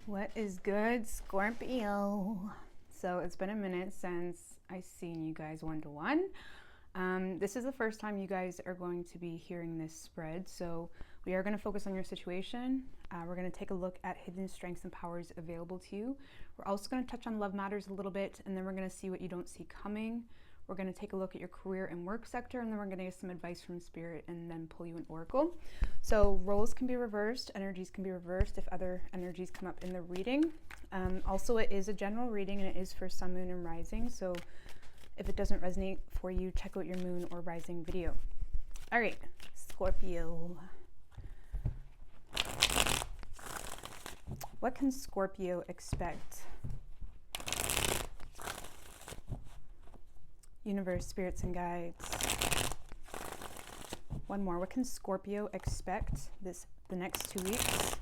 What is good, Scorpio? So it's been a minute since I've seen you guys one-to-one. This is the first time you guys are going to be hearing this spread. So we are going to focus on your situation. We're going to take a look at hidden strengths and powers available to you. We're also going to touch on love matters a little bit, and then we're going to see what you don't see coming. We're going to take a look at your career and work sector, and then we're going to get some advice from spirit and then pull you an oracle. So roles can be reversed, energies can be reversed if other energies come up in the reading. Also, it is a general reading and it is for sun, moon, and rising. So if it doesn't resonate for you, check out your moon or rising video. All right, Scorpio. What can Scorpio expect? Universe, spirits, and guides. One more. What can Scorpio expect the next 2 weeks?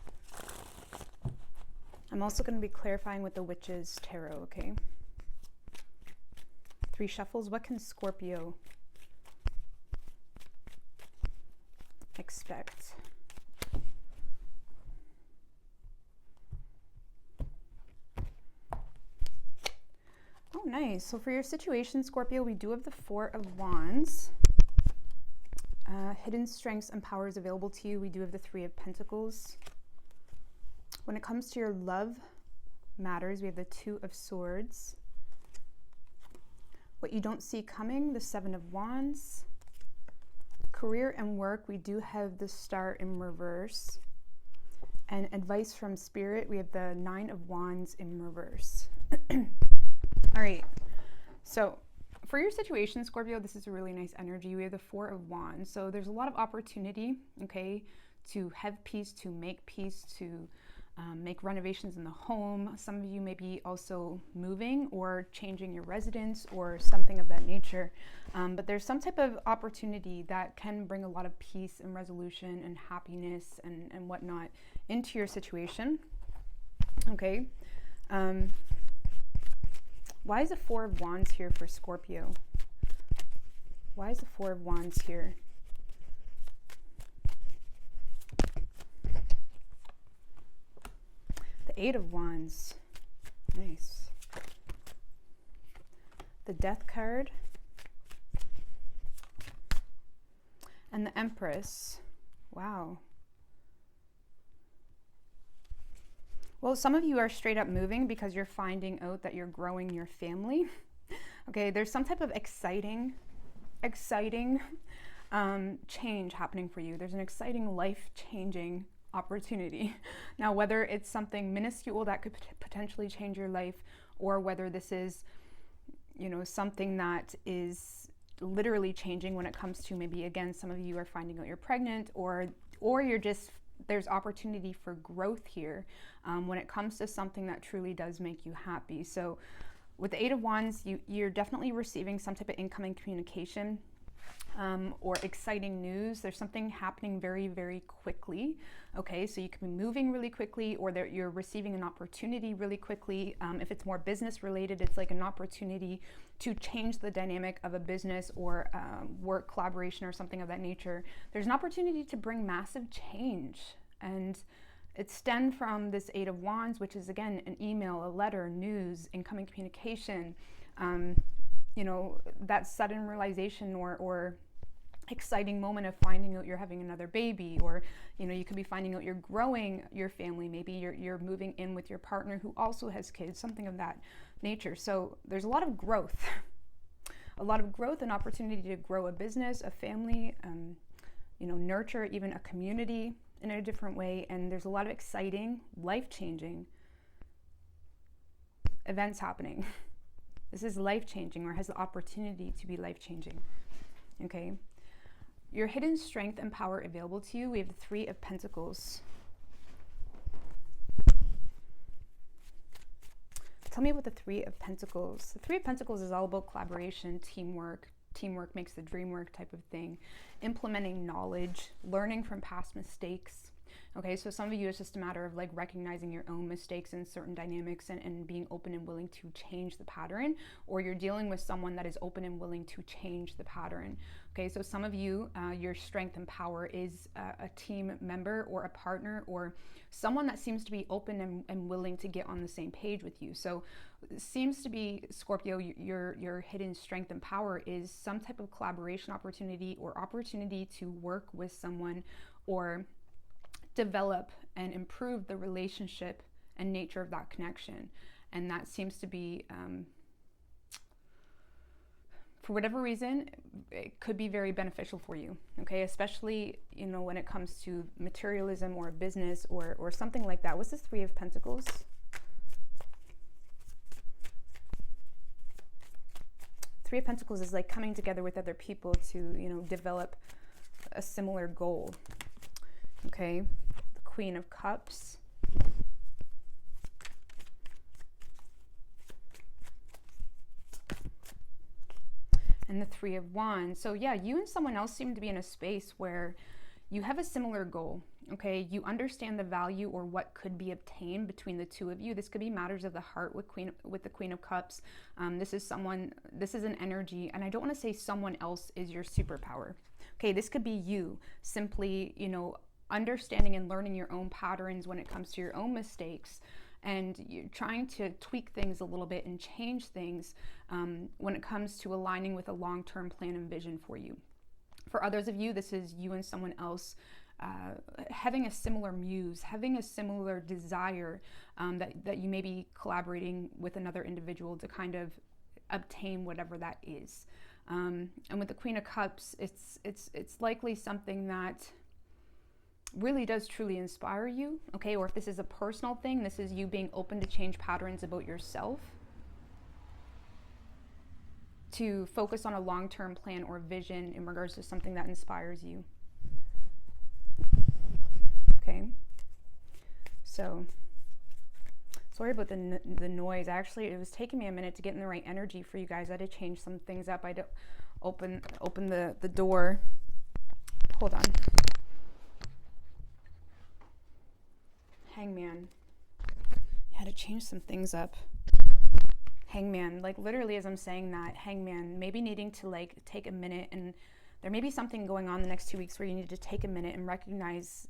I'm also going to be clarifying with the Witches Tarot, okay? 3 shuffles. What can Scorpio expect? Oh, nice. So for your situation, Scorpio, we do have the 4 of Wands. Hidden strengths and powers available to you. We do have the 3 of Pentacles. When it comes to your love matters, we have the 2 of Swords. What you don't see coming, the 7 of Wands. Career and work, we do have the Star in reverse. And advice from Spirit, we have the 9 of Wands in reverse. All right, so for your situation, Scorpio, this is a really nice energy. We have the 4 of Wands. So there's a lot of opportunity, okay, to have peace, to make peace, to make renovations in the home. Some of you may be also moving or changing your residence or something of that nature. But there's some type of opportunity that can bring a lot of peace and resolution and happiness and whatnot into your situation, okay? Why is the 4 of Wands here for Scorpio? Why is the 4 of Wands here? The 8 of Wands. Nice. The Death card. And the Empress. Wow. Well, some of you are straight up moving because you're finding out that you're growing your family. Okay, there's some type of exciting change happening for you. There's an exciting life-changing opportunity. Now, whether it's something minuscule that could potentially change your life, or whether this is, you know, something that is literally changing when it comes to maybe, again, some of you are finding out you're pregnant, or you're just, there's opportunity for growth here when it comes to something that truly does make you happy. So with the 8 of Wands, you're definitely receiving some type of incoming communication or exciting news. There's something happening very, very quickly. Okay, so you can be moving really quickly, or that you're receiving an opportunity really quickly. If it's more business related, it's like an opportunity to change the dynamic of a business or work collaboration or something of that nature. There's an opportunity to bring massive change, and it stemmed from this 8 of Wands, which is again an email, a letter, news, incoming communication, you know, that sudden realization or exciting moment of finding out you're having another baby, or, you know, you could be finding out you're growing your family. Maybe you're moving in with your partner who also has kids, something of that nature. So there's a lot of growth, and opportunity to grow a business, a family, you know, nurture even a community in a different way. And there's a lot of exciting, life-changing events happening. This is life-changing, or has the opportunity to be life-changing, okay? Your hidden strength and power available to you, we have the 3 of Pentacles. Tell me about the 3 of Pentacles. The 3 of Pentacles is all about collaboration, teamwork. Teamwork makes the dream work type of thing. Implementing knowledge, learning from past mistakes. Okay, so some of you, it's just a matter of like recognizing your own mistakes in certain dynamics and being open and willing to change the pattern, or you're dealing with someone that is open and willing to change the pattern. Okay, so some of you, your strength and power is a team member or a partner or someone that seems to be open and willing to get on the same page with you. So it seems to be, Scorpio, your hidden strength and power is some type of collaboration opportunity or opportunity to work with someone or develop and improve the relationship and nature of that connection. And that seems to be, for whatever reason, it could be very beneficial for you, okay? Especially, you know, when it comes to materialism or business or something like that. What's this Three of Pentacles? Three of Pentacles is like coming together with other people to, you know, develop a similar goal, okay? The Queen of Cups. And the Three of Wands. So yeah, you and someone else seem to be in a space where you have a similar goal, okay? You understand the value or what could be obtained between the two of you. This could be matters of the heart with the Queen of Cups. This is an energy, and I don't want to say someone else is your superpower. Okay, this could be you simply, you know, understanding and learning your own patterns when it comes to your own mistakes, and you're trying to tweak things a little bit and change things when it comes to aligning with a long-term plan and vision for you. For others of you, this is you and someone else having a similar muse, having a similar desire that you may be collaborating with another individual to kind of obtain whatever that is. And with the Queen of Cups, it's likely something that really does truly inspire you, okay? Or if this is a personal thing, this is you being open to change patterns about yourself, to focus on a long-term plan or vision in regards to something that inspires you. Okay, so sorry about the noise. Actually, it was taking me a minute to get in the right energy for you guys. I had to change some things up. I had to open the door. Hold on. Hangman. I had to change some things up. Hangman, like literally as I'm saying that, Hangman, maybe needing to like take a minute, and there may be something going on the next 2 weeks where you need to take a minute and recognize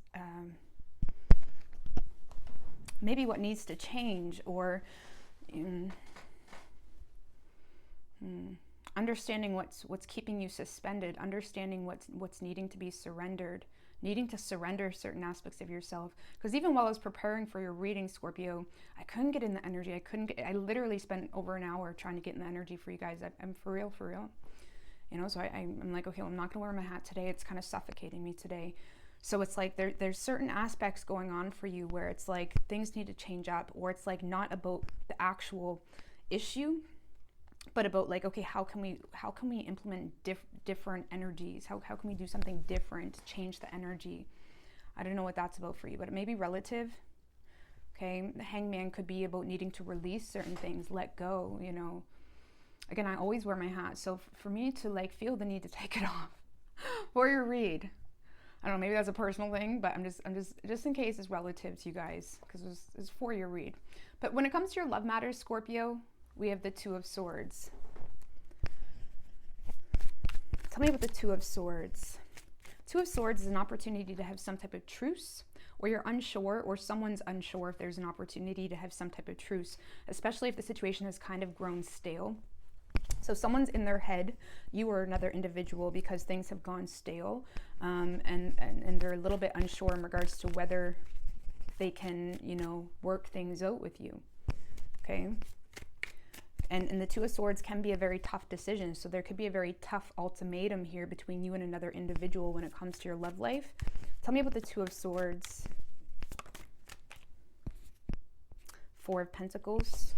maybe what needs to change, or understanding what's keeping you suspended, understanding what's needing to be surrendered, needing to surrender certain aspects of yourself. Because even while I was preparing for your reading, Scorpio, I couldn't get in the energy. I literally spent over an hour trying to get in the energy for you guys. I'm for real. You know, so I'm like, okay, well, I'm not gonna wear my hat today. It's kind of suffocating me today. So it's like there's certain aspects going on for you where it's like things need to change up, or it's like not about the actual issue, but about like, okay, how can we implement different energies? How can we do something different to change the energy? I don't know what that's about for you, but it may be relative. Okay, the Hangman could be about needing to release certain things, let go, you know. Again, I always wear my hat, so for me to like feel the need to take it off for your read, I don't know, maybe that's a personal thing, but I'm just in case it's relative to you guys, because it's for your read. But when it comes to your love matters, Scorpio, we have the Two of Swords. Tell me about the Two of Swords. Two of Swords is an opportunity to have some type of truce, or you're unsure, or someone's unsure if there's an opportunity to have some type of truce, especially if the situation has kind of grown stale. So someone's in their head, you or another individual, because things have gone stale, and they're a little bit unsure in regards to whether they can, you know, work things out with you. Okay. And the Two of Swords can be a very tough decision. So there could be a very tough ultimatum here between you and another individual when it comes to your love life. Tell me about the Two of Swords. Four of Pentacles.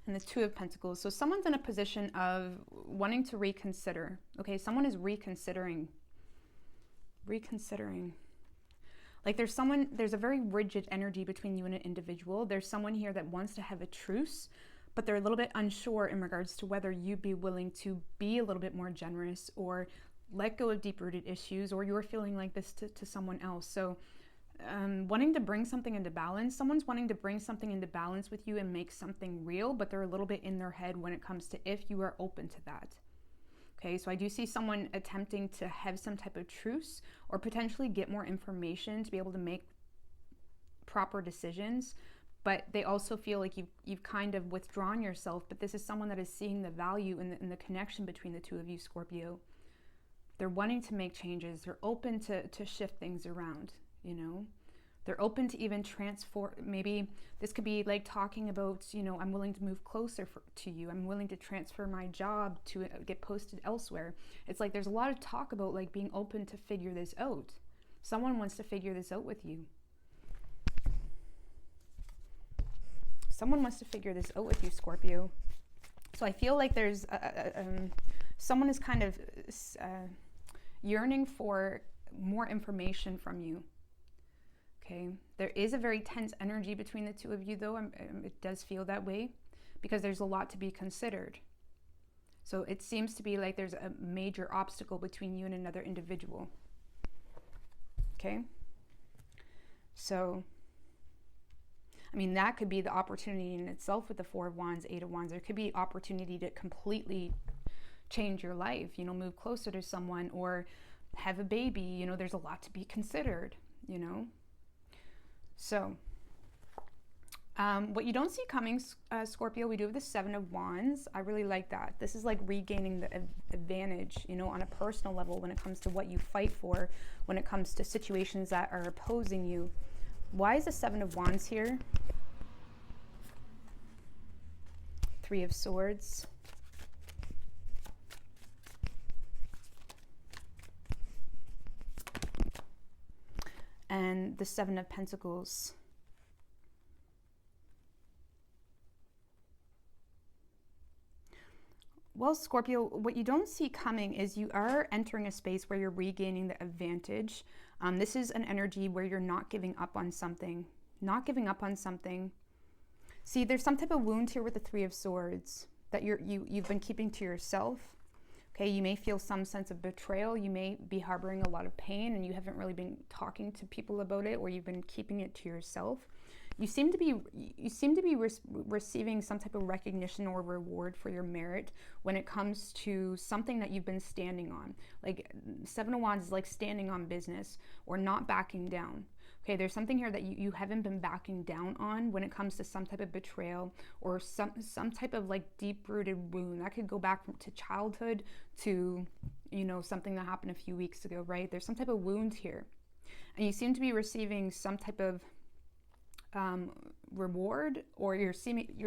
And the Two of Pentacles. So someone's in a position of wanting to reconsider. Okay, someone is reconsidering. Like there's a very rigid energy between you and an individual. There's someone here that wants to have a truce, but they're a little bit unsure in regards to whether you'd be willing to be a little bit more generous or let go of deep-rooted issues, or you're feeling like this to someone else. So wanting to bring something into balance. Someone's wanting to bring something into balance with you and make something real, but they're a little bit in their head when it comes to if you are open to that. Okay, so I do see someone attempting to have some type of truce or potentially get more information to be able to make proper decisions, but they also feel like you've kind of withdrawn yourself, but this is someone that is seeing the value in the connection between the two of you, Scorpio. They're wanting to make changes. They're open to shift things around, you know. They're open to even transform. Maybe this could be like talking about, you know, I'm willing to move closer to you. I'm willing to transfer my job to get posted elsewhere. It's like there's a lot of talk about like being open to figure this out. Someone wants to figure this out with you. Someone wants to figure this out with you, Scorpio. So I feel like there's someone is kind of yearning for more information from you. Okay, there is a very tense energy between the two of you, though. It does feel that way because there's a lot to be considered. So it seems to be like there's a major obstacle between you and another individual. Okay, so I mean, that could be the opportunity in itself with the Four of Wands, Eight of Wands. There could be opportunity to completely change your life, you know, move closer to someone or have a baby. You know, there's a lot to be considered, you know. So, what you don't see coming, Scorpio, we do have the Seven of Wands. I really like that. This is like regaining the advantage, you know, on a personal level when it comes to what you fight for, when it comes to situations that are opposing you. Why is the Seven of Wands here? Three of Swords. And the Seven of Pentacles. Well, Scorpio, what you don't see coming is you are entering a space where you're regaining the advantage. This is an energy where you're not giving up on something. Not giving up on something. See, there's some type of wound here with the Three of Swords that you've been keeping to yourself. Okay, you may feel some sense of betrayal. You may be harboring a lot of pain and you haven't really been talking to people about it, or you've been keeping it to yourself. You seem to be receiving some type of recognition or reward for your merit when it comes to something that you've been standing on. Like Seven of Wands is like standing on business or not backing down. Okay, there's something here that you haven't been backing down on when it comes to some type of betrayal or some type of like deep-rooted wound. That could go back to childhood to, you know, something that happened a few weeks ago, right? There's some type of wound here. And you seem to be receiving some type of reward, or you're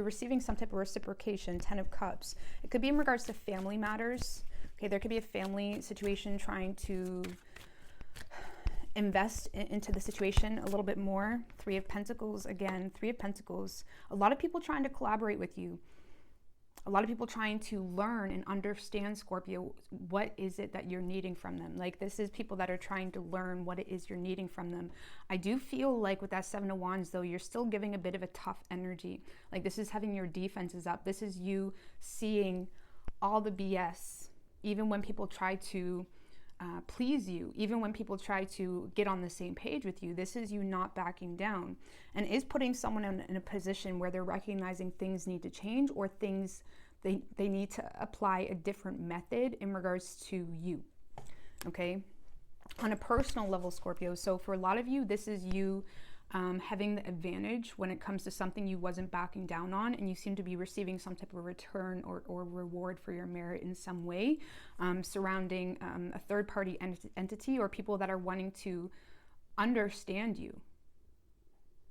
receiving some type of reciprocation. Ten of Cups. It could be in regards to family matters. Okay, there could be a family situation trying to invest into the situation a little bit more. Three of Pentacles, again, Three of Pentacles. A lot of people trying to collaborate with you. A lot of people trying to learn and understand, Scorpio, what is it that you're needing from them. Like this is people that are trying to learn what it is you're needing from them. I do feel like with that Seven of Wands, though, you're still giving a bit of a tough energy. Like this is having your defenses up. This is you seeing all the BS, even when people try to please you, even when people try to get on the same page with you. This is you not backing down, and is putting someone in a position where they're recognizing things need to change, or things they need to apply a different method in regards to you. Okay, on a personal level, Scorpio, so for a lot of you, this is you having the advantage when it comes to something you wasn't backing down on, and you seem to be receiving some type of return or reward for your merit in some way, surrounding a third-party entity or people that are wanting to understand you.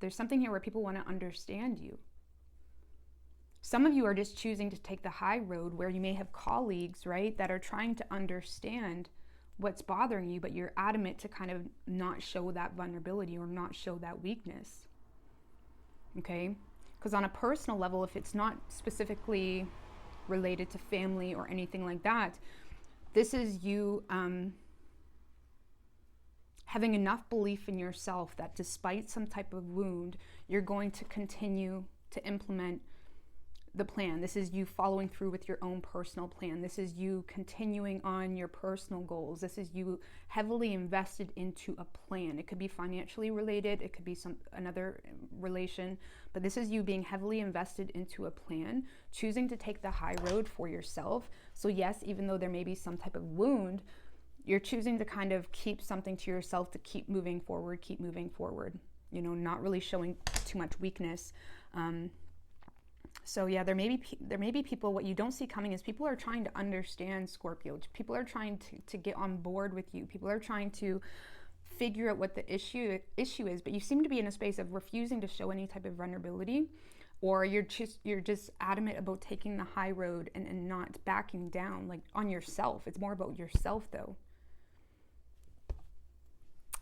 There's something here where people want to understand you. Some of you are just choosing to take the high road where you may have colleagues, right, that are trying to understand what's bothering you, but you're adamant to kind of not show that vulnerability or not show that weakness. Okay, because on a personal level, if it's not specifically related to family or anything like that, this is you having enough belief in yourself that despite some type of wound, you're going to continue to implement the plan. This is you following through with your own personal plan. This is you continuing on your personal goals. This is you heavily invested into a plan. It could be financially related, it could be another relation, but this is you being heavily invested into a plan, choosing to take the high road for yourself. So yes, even though there may be some type of wound, you're choosing to kind of keep something to yourself, to keep moving forward, not really showing too much weakness. So yeah, there may be people, what you don't see coming is people are trying to understand Scorpio. People are trying to get on board with you. People are trying to figure out what the issue is, but you seem to be in a space of refusing to show any type of vulnerability, or you're just adamant about taking the high road and not backing down, like on yourself. It's more about yourself though.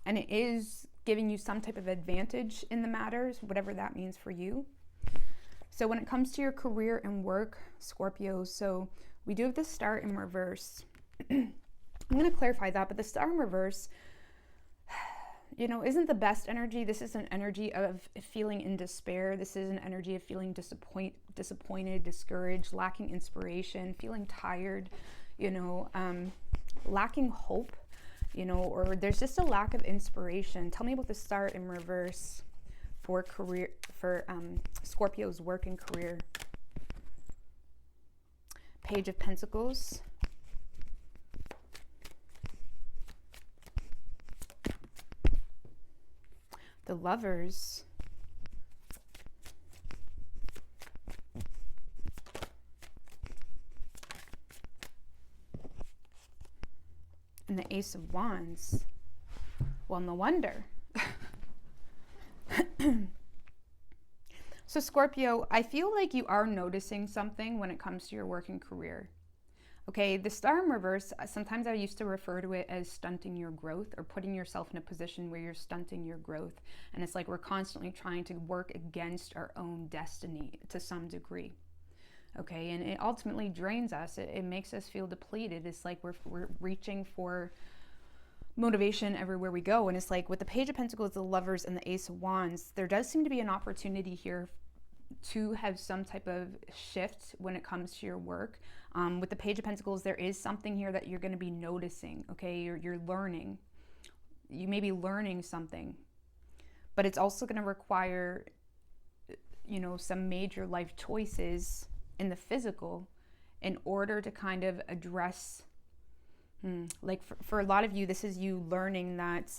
And it is giving you some type of advantage in the matters, whatever that means for you. So when it comes to your career and work, Scorpio, so we do have the star in reverse. I'm going to clarify that, but the star in reverse, isn't the best energy. This is an energy of feeling in despair. This is an energy of feeling disappointed, discouraged, lacking inspiration, feeling tired, lacking hope, or there's just a lack of inspiration. Tell me about the star in reverse for career, for Scorpio's work and career. Page of Pentacles. The Lovers. And the Ace of Wands. Well, no wonder. So Scorpio, I feel like you are noticing something when it comes to your work and career. Okay, the star in reverse, sometimes I used to refer to it as stunting your growth, or putting yourself in a position where you're stunting your growth. And it's like we're constantly trying to work against our own destiny to some degree. Okay, and it ultimately drains us. It makes us feel depleted. It's like we're reaching for motivation everywhere we go. And it's like with the Page of Pentacles, the Lovers, and the Ace of Wands, there does seem to be an opportunity here to have some type of shift when it comes to your work. With the Page of Pentacles, there is something here that you're going to be noticing. Okay, you're learning. You may be learning something, but it's also going to require, some major life choices in the physical in order to kind of address, like for a lot of you, this is you learning that,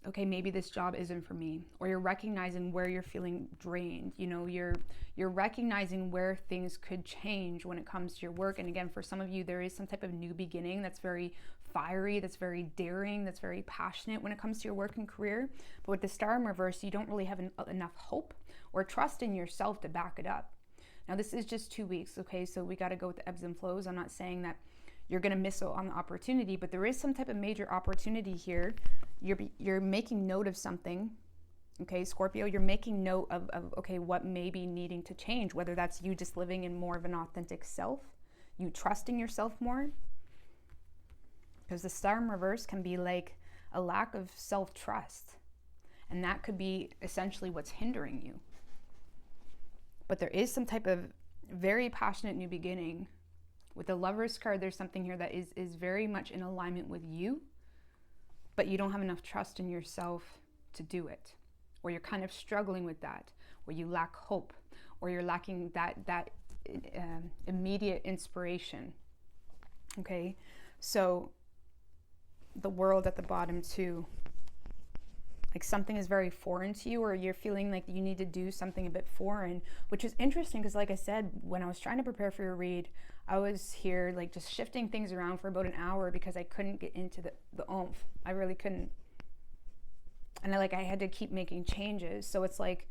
okay, maybe this job isn't for me, or you're recognizing where you're feeling drained. You're recognizing where things could change when it comes to your work. And again, for some of you, there is some type of new beginning that's very fiery, that's very daring, that's very passionate when it comes to your work and career. But with the star in reverse, you don't really have enough hope or trust in yourself to back it up. Now, this is just 2 weeks, okay? So we got to go with the ebbs and flows. I'm not saying that you're going to miss out on the opportunity, but there is some type of major opportunity here. You're making note of something, okay, Scorpio? You're making note of okay, what may be needing to change, whether that's you just living in more of an authentic self, you trusting yourself more. Because the star in reverse can be like a lack of self-trust, and that could be essentially what's hindering you. But there is some type of very passionate new beginning. With the Lovers card, there's something here that is very much in alignment with you, but you don't have enough trust in yourself to do it. Or you're kind of struggling with that, or you lack hope, or you're lacking that immediate inspiration. Okay, so the World at the bottom too. Like something is very foreign to you, or you're feeling like you need to do something a bit foreign, which is interesting because like I said, when I was trying to prepare for your read, I was here like just shifting things around for about an hour because I couldn't get into the oomph. I really couldn't. And I had to keep making changes. So it's like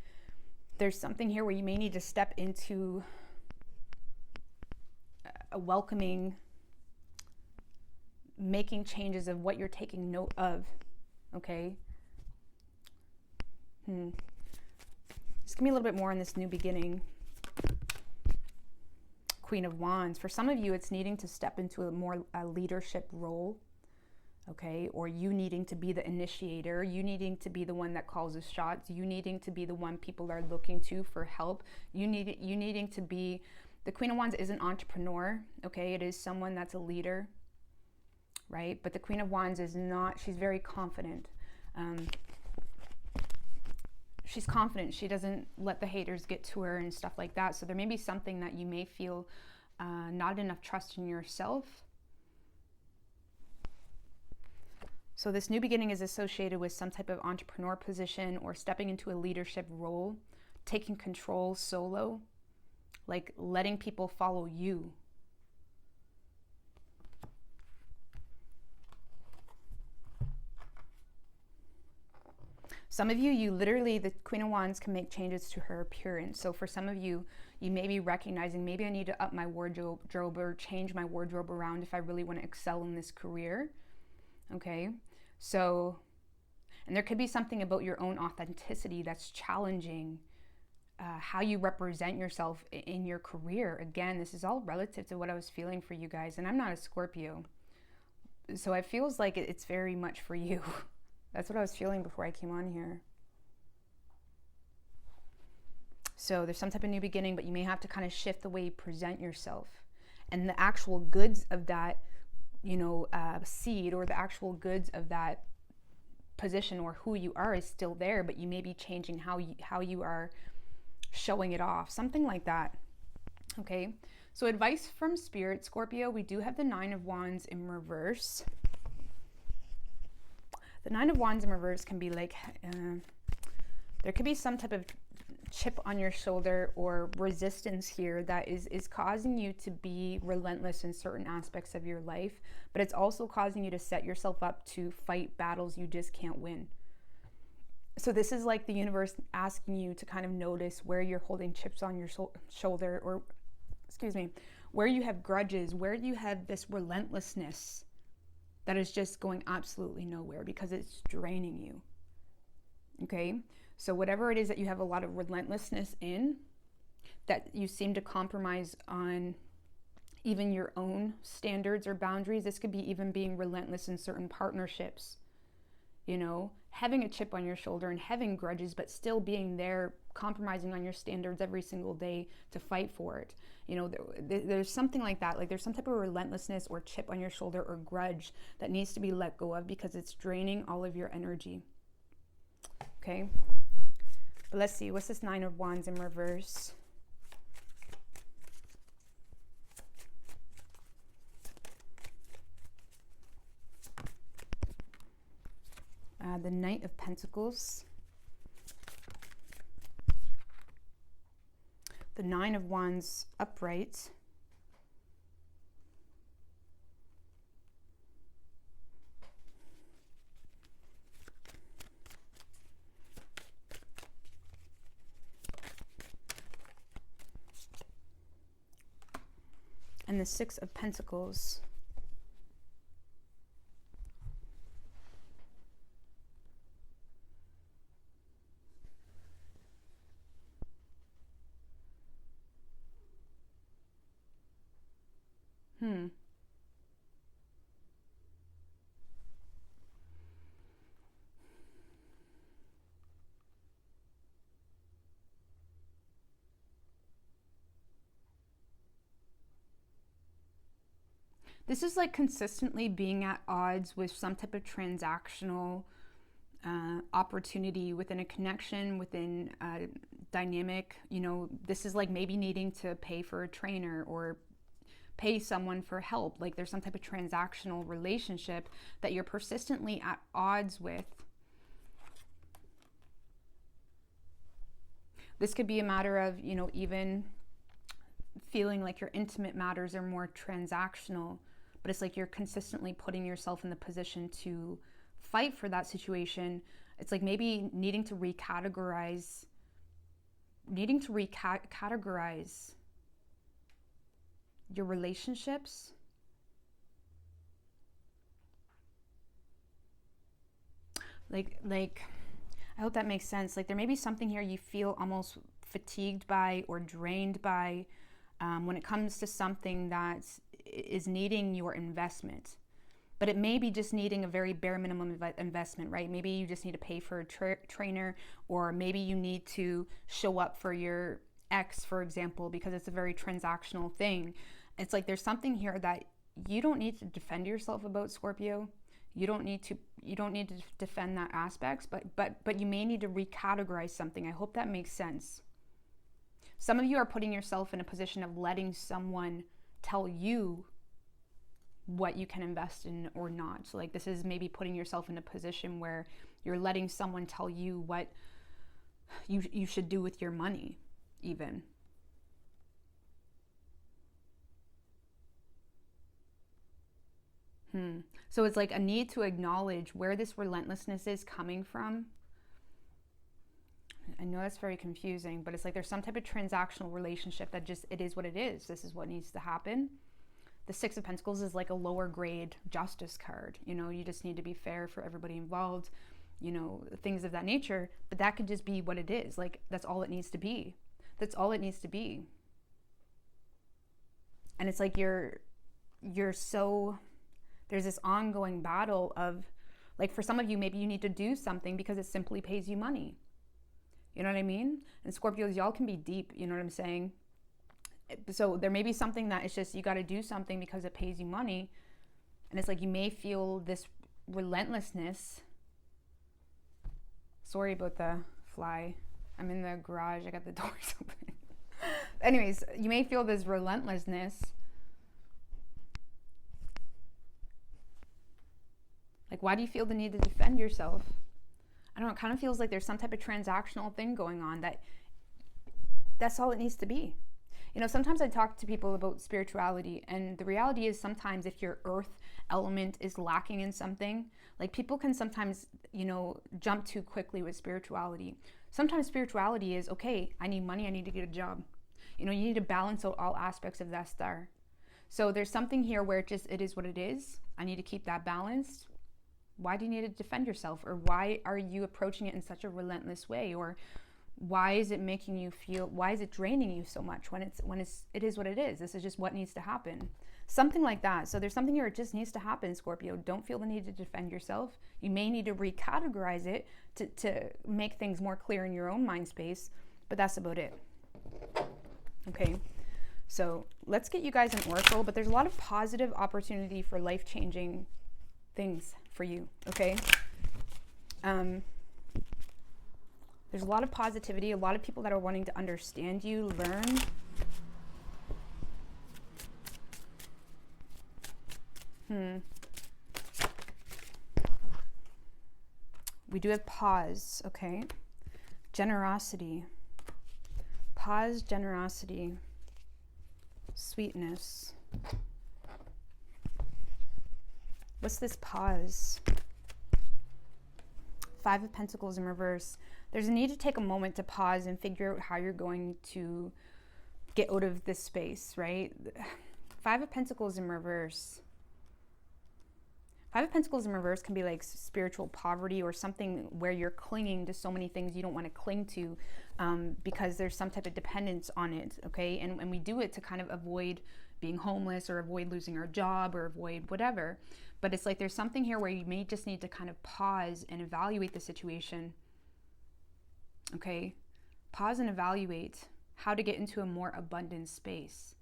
there's something here where you may need to step into a welcoming, making changes of what you're taking note of, okay? Just give me a little bit more on this new beginning. Queen of Wands. For some of you, it's needing to step into a more leadership role. okay? Or you needing to be the initiator, you needing to be the one that calls the shots, you needing to be the one people are looking to for help, you needing to be, the Queen of Wands is an entrepreneur, okay? It is someone that's a leader, right? But the Queen of Wands is not, she's very confident. She's confident. She doesn't let the haters get to her and stuff like that. So there may be something that you may feel not enough trust in yourself. So this new beginning is associated with some type of entrepreneur position or stepping into a leadership role, taking control solo, like letting people follow you. Some of you literally, the Queen of Wands can make changes to her appearance. So for some of you, you may be recognizing, maybe I need to up my wardrobe or change my wardrobe around if I really want to excel in this career. Okay, so, and there could be something about your own authenticity that's challenging how you represent yourself in your career. Again, this is all relative to what I was feeling for you guys, and I'm not a Scorpio. So it feels like it's very much for you. That's what I was feeling before I came on here. So there's some type of new beginning, but you may have to kind of shift the way you present yourself. And the actual goods of that, you know, seed, or the actual goods of that position or who you are is still there, but you may be changing how you are showing it off. Something like that. Okay. So advice from Spirit, Scorpio, we do have the 9 of Wands in reverse. The 9 of Wands in reverse can be like, there could be some type of chip on your shoulder or resistance here that is causing you to be relentless in certain aspects of your life, but it's also causing you to set yourself up to fight battles you just can't win. So this is like the universe asking you to kind of notice where you're holding chips on your shoulder, or, excuse me, where you have grudges, where you have this relentlessness that is just going absolutely nowhere because it's draining you. Okay, so whatever it is that you have a lot of relentlessness in, that you seem to compromise on even your own standards or boundaries. This could be even being relentless in certain partnerships, you know, having a chip on your shoulder and having grudges, but still being there, compromising on your standards every single day to fight for it. You know, there's something like that. Like there's some type of relentlessness or chip on your shoulder or grudge that needs to be let go of because it's draining all of your energy. Okay. But let's see, what's this 9 of Wands in reverse? The Knight of Pentacles. The 9 of Wands upright. And the 6 of Pentacles. This is like consistently being at odds with some type of transactional opportunity within a connection, within a dynamic. You know, this is like maybe needing to pay for a trainer or pay someone for help. Like there's some type of transactional relationship that you're persistently at odds with. This could be a matter of, you know, even feeling like your intimate matters are more transactional, but it's like you're consistently putting yourself in the position to fight for that situation. It's like maybe needing to recategorize your relationships. Like I hope that makes sense. Like there may be something here you feel almost fatigued by or drained by when it comes to something that is needing your investment. but it may be just needing a very bare minimum investment, right? Maybe you just need to pay for a trainer, or maybe you need to show up for your ex, for example, because it's a very transactional thing. It's like there's something here that you don't need to defend yourself about, Scorpio. You don't need to defend that aspects, but you may need to recategorize something. I hope that makes sense. Some of you are putting yourself in a position of letting someone tell you what you can invest in or not. So like this is maybe putting yourself in a position where you're letting someone tell you what you should do with your money, even. So it's like a need to acknowledge where this relentlessness is coming from. I know that's very confusing, but it's like there's some type of transactional relationship that just, it is what it is. This is what needs to happen. The Six of Pentacles is like a lower grade justice card. You know, you just need to be fair for everybody involved, you know, things of that nature. But that could just be what it is. Like, that's all it needs to be. That's all it needs to be. And it's like you're so, there's this ongoing battle of, like, for some of you, maybe you need to do something because it simply pays you money. You know what I mean? And Scorpios, y'all can be deep, you know what I'm saying? So there may be something that it's just, you got to do something because it pays you money. And it's like, you may feel this relentlessness. Sorry about the fly. I'm in the garage. I got the doors open. Anyways, you may feel this relentlessness. Like, why do you feel the need to defend yourself? I don't know, it kind of feels like there's some type of transactional thing going on that's all it needs to be. You know, sometimes I talk to people about spirituality, and the reality is sometimes if your earth element is lacking in something, like people can sometimes, you know, jump too quickly with spirituality. Sometimes spirituality is, okay, I need money, I need to get a job. You know, you need to balance out all aspects of that star. So there's something here where it is what it is. I need to keep that balanced. Why do you need to defend yourself? Or why are you approaching it in such a relentless way? Or why is it making you feel, why is it draining you so much when it is what it is? This is just what needs to happen. Something like that. So there's something here, it just needs to happen, Scorpio. Don't feel the need to defend yourself. You may need to recategorize it to make things more clear in your own mind space, but that's about it. Okay. So let's get you guys an oracle, but there's a lot of positive opportunity for life-changing things for you, okay? There's a lot of positivity, a lot of people that are wanting to understand you, learn. We do have pause, okay? Generosity. Pause, generosity, sweetness. What's this pause? Five of Pentacles in reverse. There's a need to take a moment to pause and figure out how you're going to get out of this space, right? Five of Pentacles in reverse. Five of Pentacles in reverse can be like spiritual poverty, or something where you're clinging to so many things you don't want to cling to because there's some type of dependence on it, okay? And we do it to kind of avoid being homeless, or avoid losing our job, or avoid whatever. But it's like there's something here where you may just need to kind of pause and evaluate the situation. Okay? Pause and evaluate how to get into a more abundant space.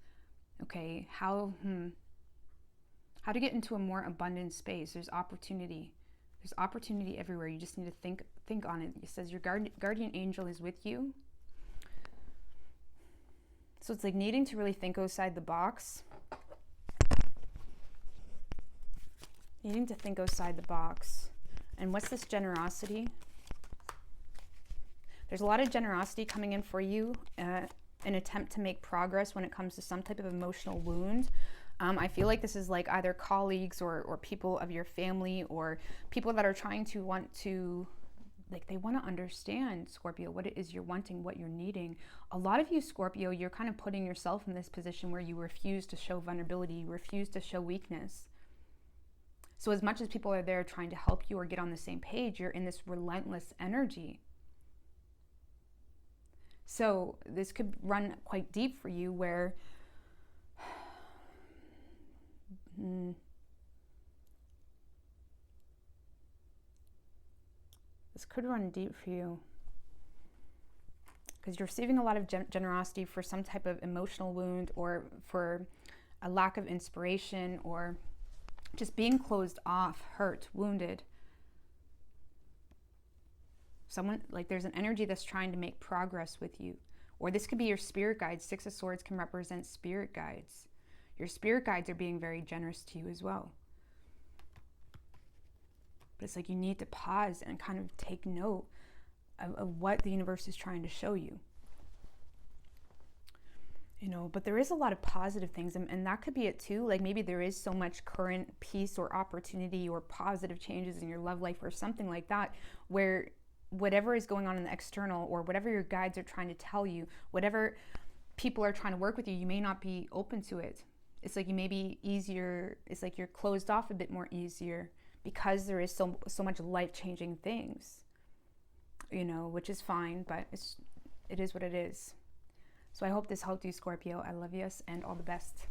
Okay? How to get into a more abundant space. There's opportunity. There's opportunity everywhere. You just need to think on it. It says your guardian angel is with you. So it's like needing to really think outside the box. Needing to think outside the box. And what's this generosity? There's a lot of generosity coming in for you, an attempt to make progress when it comes to some type of emotional wound. I feel like this is like either colleagues or people of your family, or people that are trying to they want to understand, Scorpio, what it is you're wanting, what you're needing. A lot of you, Scorpio, you're kind of putting yourself in this position where you refuse to show vulnerability, you refuse to show weakness. So as much as people are there trying to help you or get on the same page, you're in this relentless energy. So this could run quite deep for you, where This could run deep for you, because you're receiving a lot of generosity for some type of emotional wound, or for a lack of inspiration, or just being closed off, hurt, wounded. Someone, like, there's an energy that's trying to make progress with you. Or this could be your spirit guides. Six of Swords can represent spirit guides. Your spirit guides are being very generous to you as well. But it's like you need to pause and kind of take note of what the universe is trying to show you. You know, but there is a lot of positive things, and that could be it too. Like, maybe there is so much current peace or opportunity or positive changes in your love life or something like that, where whatever is going on in the external, or whatever your guides are trying to tell you, whatever people are trying to work with you, you may not be open to it. It's like you may be easier, it's like you're closed off a bit more easier, because there is so much life-changing things, you know, which is fine, but it is what it is. So I hope this helped you, Scorpio. I love you and all the best.